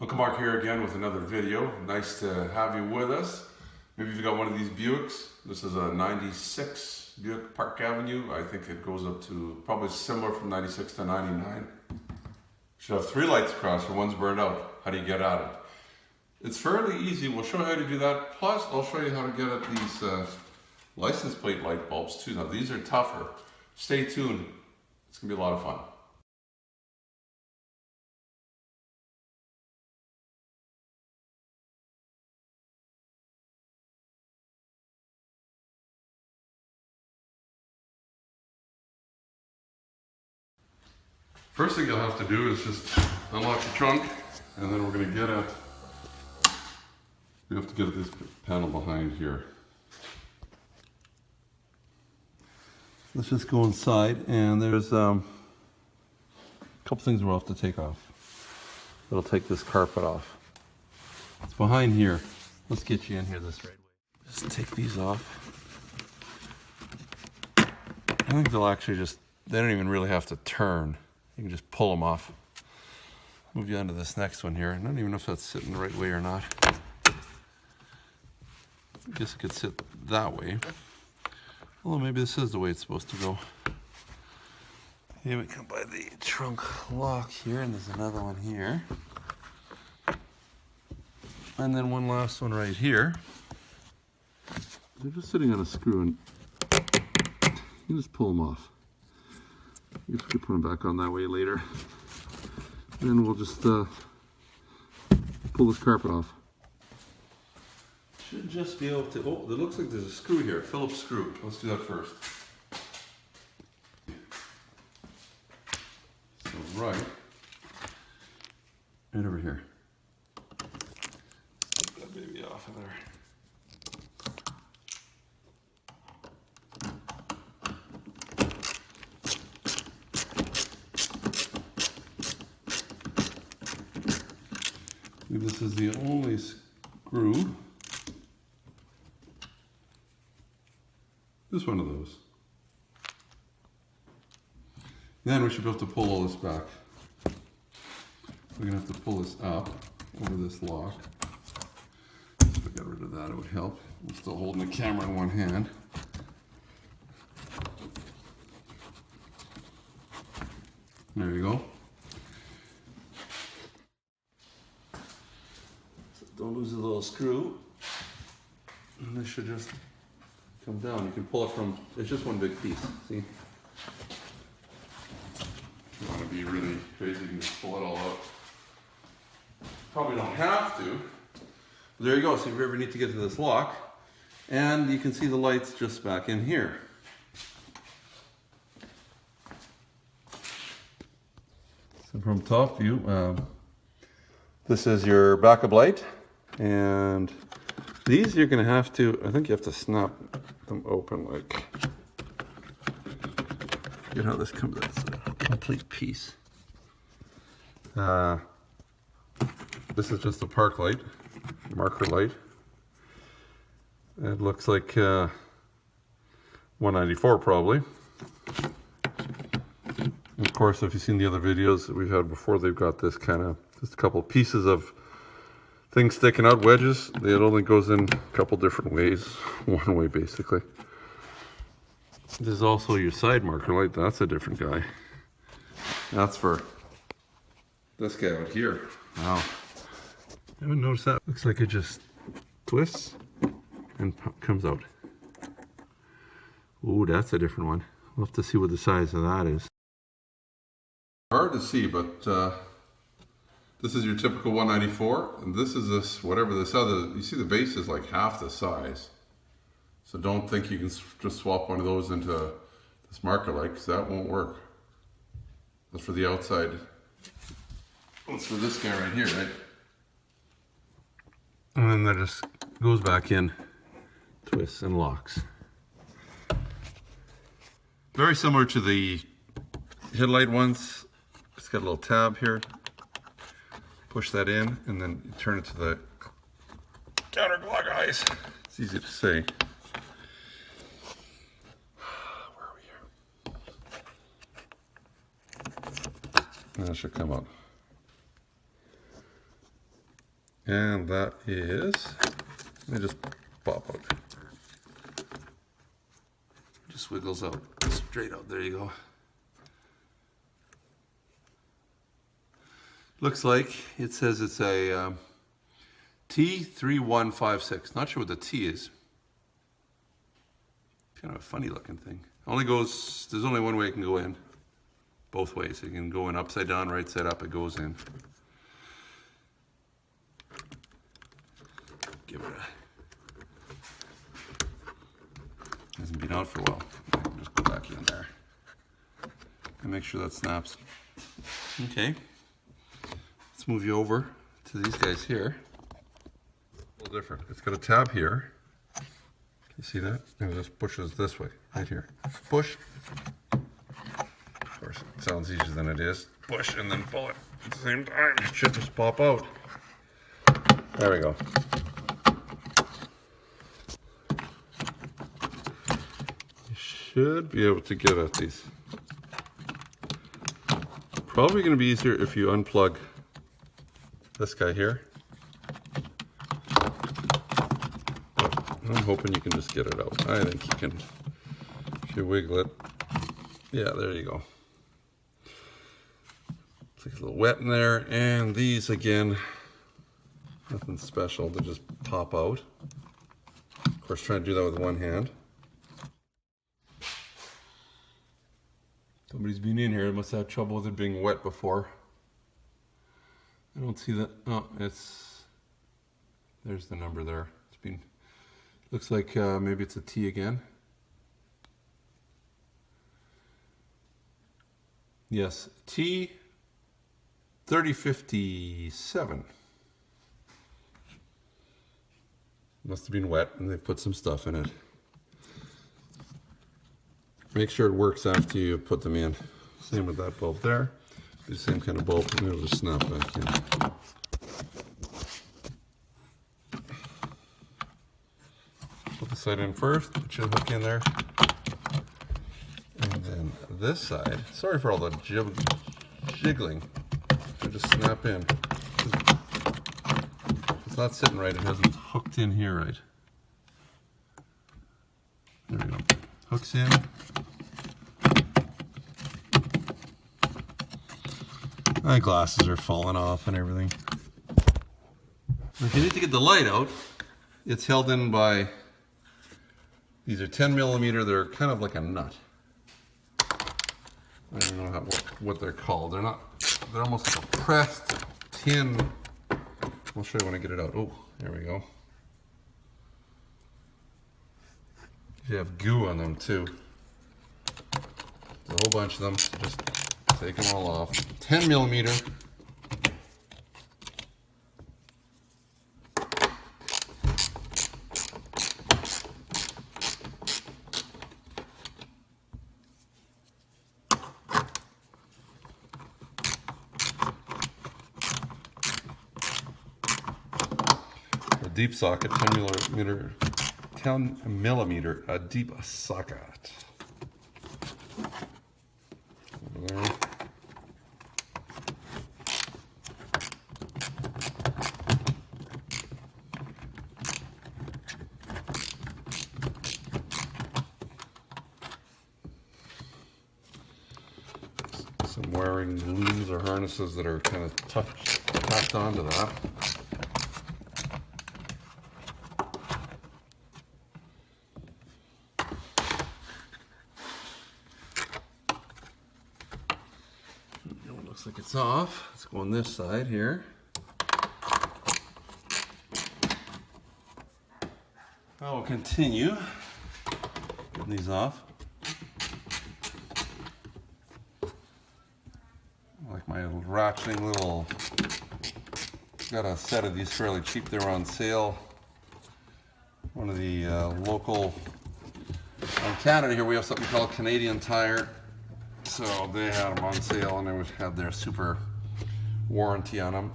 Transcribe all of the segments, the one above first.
Uncle Mark here again with another video. Nice to have you with us. Maybe you've got one of these Buicks. This is a 96 Buick Park Avenue. I think it goes up to probably similar from 96 to 99. Should have 3 lights across, or one's burned out. How do you get at it? It's fairly easy. We'll show you how to do that. Plus, I'll show you how to get at these license plate light bulbs too. Now, these are tougher. Stay tuned. It's going to be a lot of fun. First thing you'll have to do is just unlock your trunk, and then we're going to get at, you have to get at this panel behind here. Let's just go inside, and there's a couple things we'll have to take off. It'll take this carpet off. It's behind here. Let's get you in here this right way. Just take these off. I think they'll actually just, they don't even really have to turn. You can just pull them off. Move you onto this next one here. I don't even know if that's sitting the right way or not. I guess it could sit that way. Although maybe this is the way it's supposed to go. Here we come by the trunk lock here, and there's another one here. And then one last one right here. They're just sitting on a screw, and you just pull them off. You can put them back on that way later. And then we'll just pull this carpet off. Should just be able to, oh, it looks like there's a screw here, a Phillips screw. Let's do that first. So right over here. Take that baby off of there. I believe this is the only screw. Just one of those. Then we should be able to pull all this back. We're going to have to pull this up over this lock. If we get rid of that, it would help. I'm still holding the camera in one hand. There you go. So don't lose the little screw. And this should just come down. You can pull it from, it's just one big piece, see? If you want to be really crazy, you can just pull it all out. Probably don't have to. There you go, so if you ever need to get to this lock, and you can see the lights just back in here. So from top view, this is your backup light, and these you're going to have to, I think you have to snap them open like, you know how this comes, it's a complete piece. This is just a park light, marker light. It looks like 194 probably. Of course, if you've seen the other videos that we've had before, they've got this kind of, just a couple pieces of things sticking out, wedges. It only goes in a couple different ways, one way basically. There's also your side marker light. That's a different guy. That's for this guy out here. Wow. I haven't noticed that. Looks like it just twists and comes out. Ooh, that's a different one. We'll have to see what the size of that is. Hard to see, but this is your typical 194, and this is this, whatever this other, you see the base is like half the size. So don't think you can just swap one of those into this marker light, because that won't work. That's for the outside. That's for this guy right here, right? And then that just goes back in, twists and locks. Very similar to the headlight ones. It's got a little tab here. Push that in, and then you turn it to the counterclockwise. It's easy to say. Where are we here? That should come up. And that is, let me just pop out. Just wiggles out, straight out, there you go. Looks like it says it's a T3156. Not sure what the T is. Kind of a funny looking thing. Only goes, there's only one way it can go in. Both ways. It can go in upside down, right side up, it goes in. Give it a, hasn't been out for a while. I can just go back in there and make sure that snaps. Okay. Let's move you over to these guys here. A little different. It's got a tab here. Can you see that? And it just pushes this way, right here. Push. Of course, it sounds easier than it is. Push and then pull it at the same time. It should just pop out. There we go. You should be able to get at these. Probably going to be easier if you unplug this guy here. I'm hoping you can just get it out. I think you can, if you wiggle it. Yeah, there you go. It's a little wet in there. And these, again, nothing special. They just pop out. Of course, try to do that with one hand. Somebody's been in here. They must have trouble with it being wet before. I don't see that. Oh, it's, there's the number there. It's been, looks like maybe it's a T again. Yes, T3057. Must have been wet and they put some stuff in it. Make sure it works after you put them in. Same with that bulb there. The same kind of bulb, and it'll just snap back in. Put the side in first, put your hook in there. And then this side, sorry for all the jiggling. I just snap in. It's not sitting right, it hasn't hooked in here right. There we go. Hooks in. My glasses are falling off and everything. If you need to get the light out, it's held in by, these are 10mm, they're kind of like a nut. I don't know what they're called. They're not, they're almost like a pressed tin. I'll show you when I get it out. Oh, there we go. You have goo on them too. There's a whole bunch of them, so just take them all off. 10mm. A deep socket, 10mm, a deep socket. Over there. Some wiring looms or harnesses that are kind of tacked onto that. It looks like it's off. Let's go on this side here. I will continue getting these off. Like my ratcheting little, got a set of these fairly cheap. They were on sale. One of the local, in Canada here we have something called Canadian Tire. So they had them on sale and they would have their super warranty on them.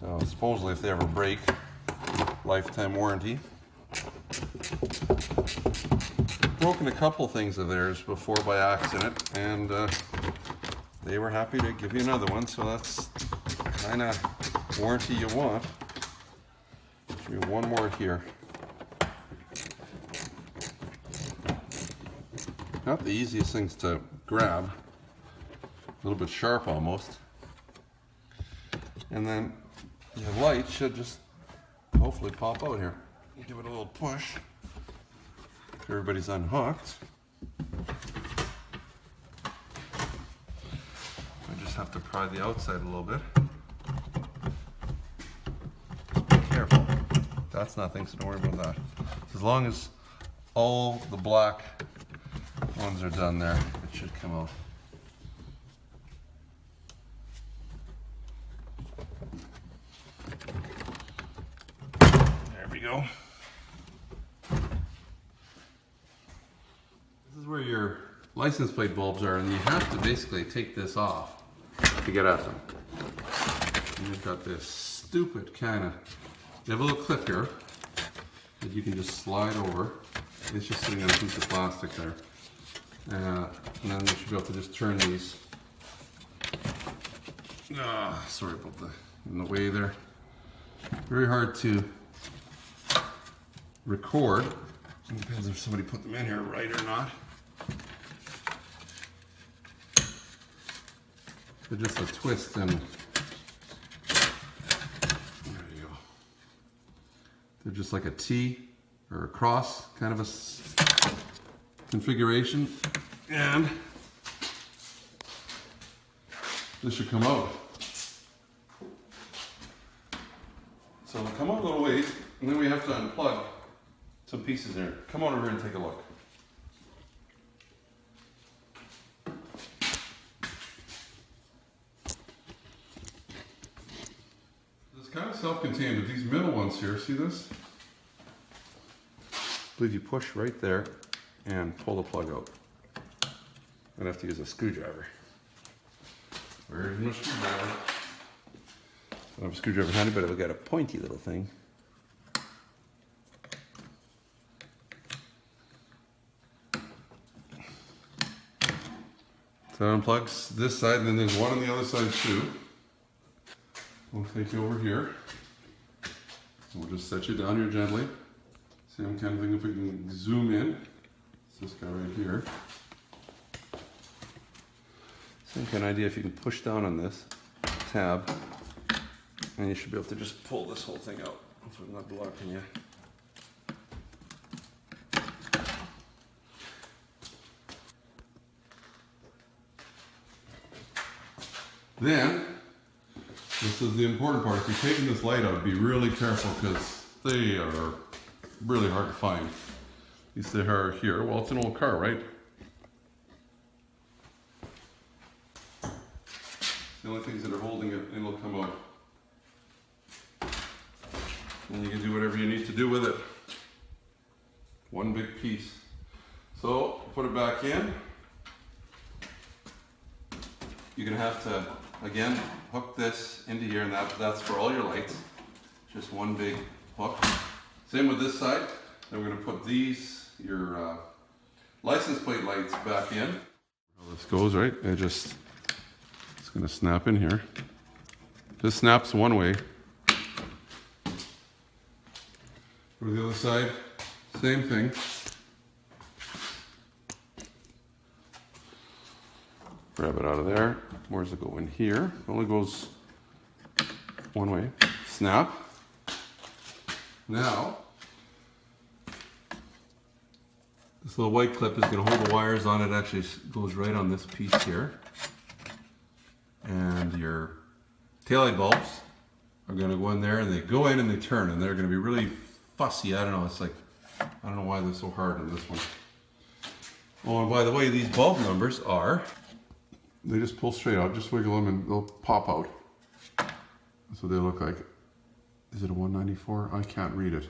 So supposedly if they ever break, lifetime warranty. Broken a couple things of theirs before by accident, and they were happy to give you another one, so that's kind of warranty you want. Give me one more here. Not the easiest things to grab. A little bit sharp almost. And then your light should just hopefully pop out here. Give it a little push. Everybody's unhooked. I just have to pry the outside a little bit. Be careful. That's nothing, so don't worry about that. So as long as all the black ones are done there, it should come out. There we go. This is where your license plate bulbs are, and you have to basically take this off to get at them. And you've got this stupid kind of, you have a little clip here that you can just slide over. It's just sitting on a piece of plastic there. And then you should be able to just turn these. Sorry about the in the way there. Very hard to record. It depends if somebody put them in here right or not. They're just a twist and there you go. They're just like a T or a cross kind of a configuration, and this should come out. So they'll come out a little ways, and then we have to unplug some pieces there. Come on over here and take a look. It's kind of self-contained, but these middle ones here, see this? I believe you push right there and pull the plug out. I'd have to use a screwdriver. Where's my screwdriver? I don't have a screwdriver handy, but I've got a pointy little thing. So that unplugs this side, and then there's one on the other side too. We'll take you over here. We'll just set you down here gently. Same kind of thing if we can zoom in. It's this guy right here. Same kind of idea if you can push down on this tab, and you should be able to just pull this whole thing out. Hopefully I'm not blocking you. Then, this is the important part. If you're taking this light out, be really careful because they are really hard to find. These they are here. Well, it's an old car, right? The only things that are holding it, and it'll come out. And you can do whatever you need to do with it. One big piece. So, put it back in. You're gonna have to, again, hook this into here, and that's for all your lights. Just one big hook. Same with this side. Then we're gonna put these, your license plate lights back in. How this goes, right? It's gonna snap in here. This snaps one way. For the other side, same thing. Grab it out of there. Where does it go? In here. It only goes one way. Snap. Now, this little white clip is going to hold the wires on it. Actually goes right on this piece here. And your taillight bulbs are going to go in there, and they go in and they turn, and they're going to be really fussy. I don't know. It's like, I don't know why they're so hard on this one. Oh, and by the way, these bulb numbers are, they just pull straight out. Just wiggle them and they'll pop out. That's what they look like. Is it a 194? I can't read it.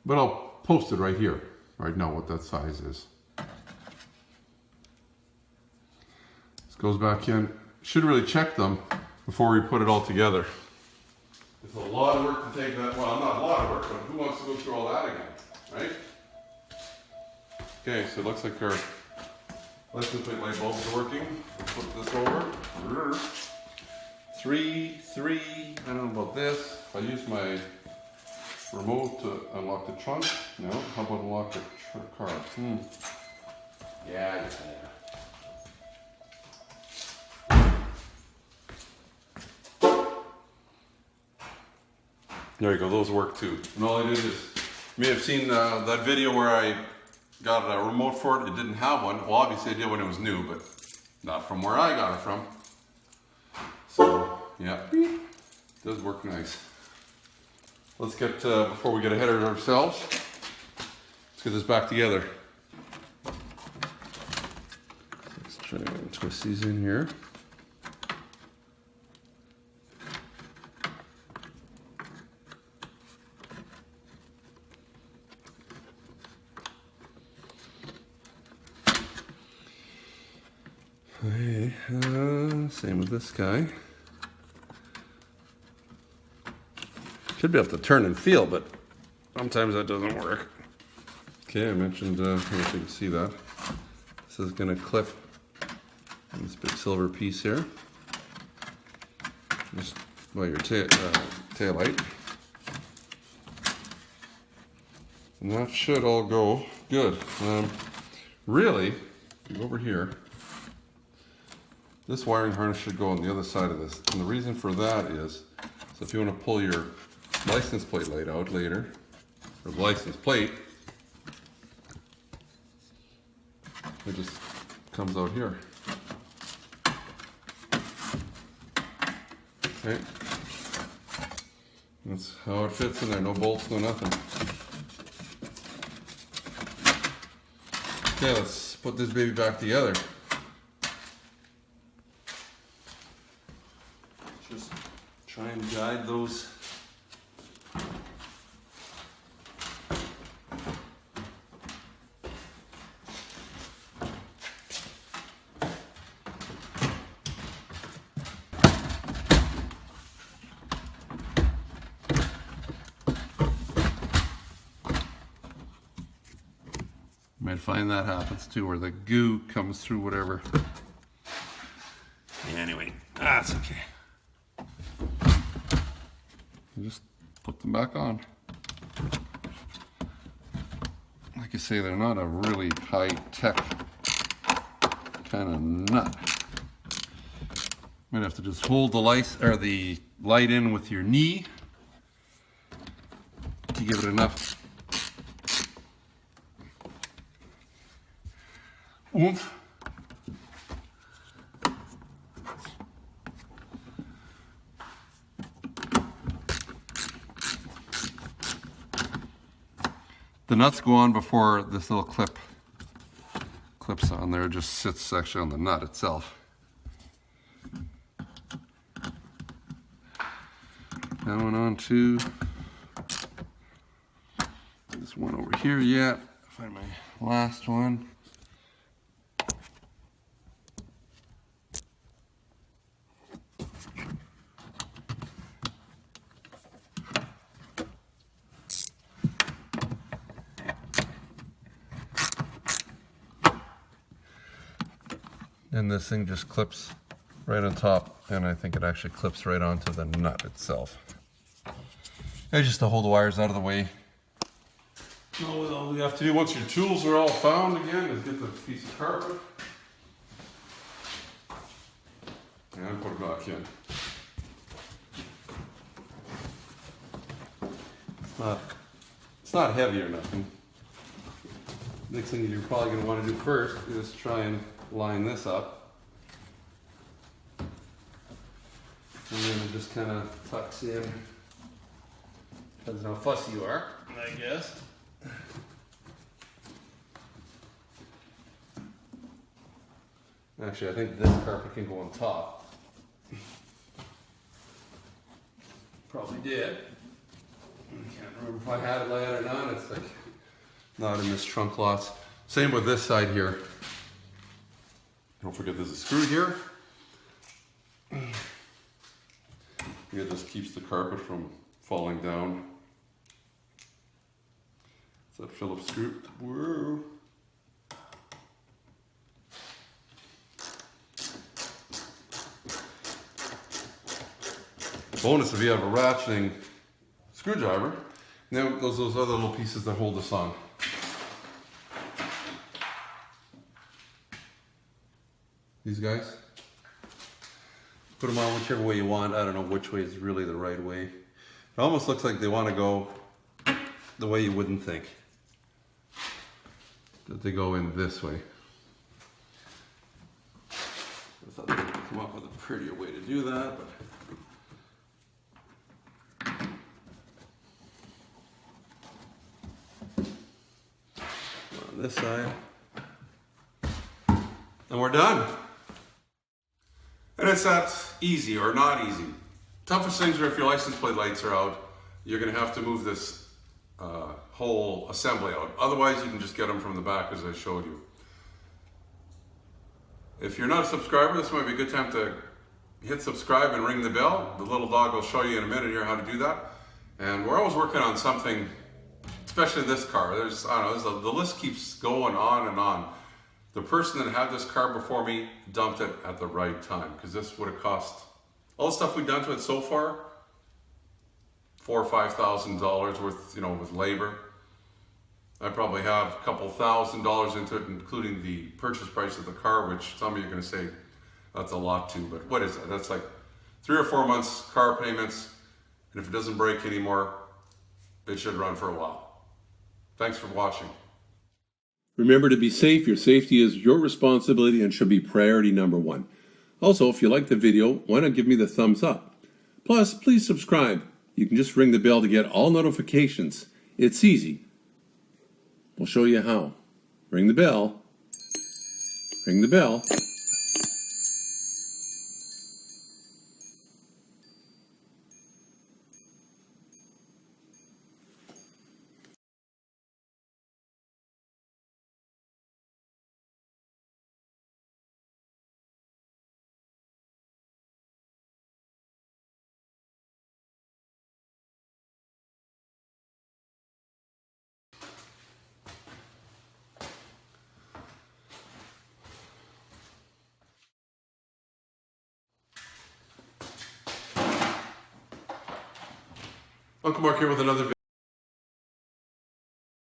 But I'll post it right here, right now, what that size is. This goes back in. Should really check them before we put it all together. It's a lot of work to take that, well, not a lot of work, but who wants to go through all that again, right? Okay, so it looks like our license plate light bulbs are working. We'll flip this over. 3, I don't know about this. If I use my remote to unlock the trunk, no. How about unlock the car? Yeah. There you go, those work too. And all I did is, you may have seen that video where I got a remote for it. It didn't have one. Well, obviously I did when it was new, but not from where I got it from. So, yeah, it does work nice. Let's get, before we get ahead of ourselves, let's get this back together. Let's try and twist these in here. Okay, same with this guy. Should be able to turn and feel, but sometimes that doesn't work. Okay, I mentioned, I don't know if you can see that. This is going to clip on this big silver piece here. Just by your tail light. And that should all go good. Really, go over here. This wiring harness should go on the other side of this. And the reason for that is, so if you want to pull your license plate light out later, or the license plate, it just comes out here. Okay. That's how it fits in there, no bolts, no nothing. Okay, let's put this baby back together. Just try and guide those. Might find that happens too, where the goo comes through whatever. Anyway, that's okay. Just put them back on. Like I say, they're not a really high-tech kind of nut. Might have to just hold the light in with your knee to give it enough oomph. The nuts go on before this little clips on there. It just sits actually on the nut itself. Now went on to this one over here yet. Find my last one. And this thing just clips right on top, and I think it actually clips right onto the nut itself. It's just to hold the wires out of the way. All you have to do once your tools are all found again is get the piece of carpet and put it back in. It's not heavy or nothing. Next thing you're probably going to want to do first is try and line this up, and then it just kind of tucks in. Depends on how fussy you are, I guess. Actually, I think this carpet can go on top. Probably did. I can't remember if I had it laid or not. It's like not in this trunk lots. Same with this side here. Don't forget there's a screw here. It just keeps the carpet from falling down. It's that Phillips screw. Whoa. Bonus if you have a ratcheting screwdriver. Now those other little pieces that hold this on. These guys. Put them on whichever way you want. I don't know which way is really the right way. It almost looks like they want to go the way you wouldn't think. That they go in this way. I thought they would come up with a prettier way to do that, but on this side. And we're done. And it's that easy or not easy. Toughest things are if your license plate lights are out, you're going to have to move this whole assembly out. Otherwise, you can just get them from the back as I showed you. If you're not a subscriber, this might be a good time to hit subscribe and ring the bell. The little dog will show you in a minute here how to do that. And we're always working on something, especially this car. There's, I don't know, the list keeps going on and on. The person that had this car before me dumped it at the right time, because this would have cost, all the stuff we've done to it so far, $4,000 or $5,000 worth, you know, with labor. I probably have a couple $1,000 into it, including the purchase price of the car, which some of you are going to say that's a lot too, but what is that? That's like 3 or 4 months car payments, and if it doesn't break anymore, it should run for a while. Thanks for watching. Remember to be safe. Your safety is your responsibility and should be priority number one. Also, if you like the video, why not give me the thumbs up? Plus, please subscribe. You can just ring the bell to get all notifications. It's easy. We'll show you how. Ring the bell. Ring the bell. Uncle Mark here with another video.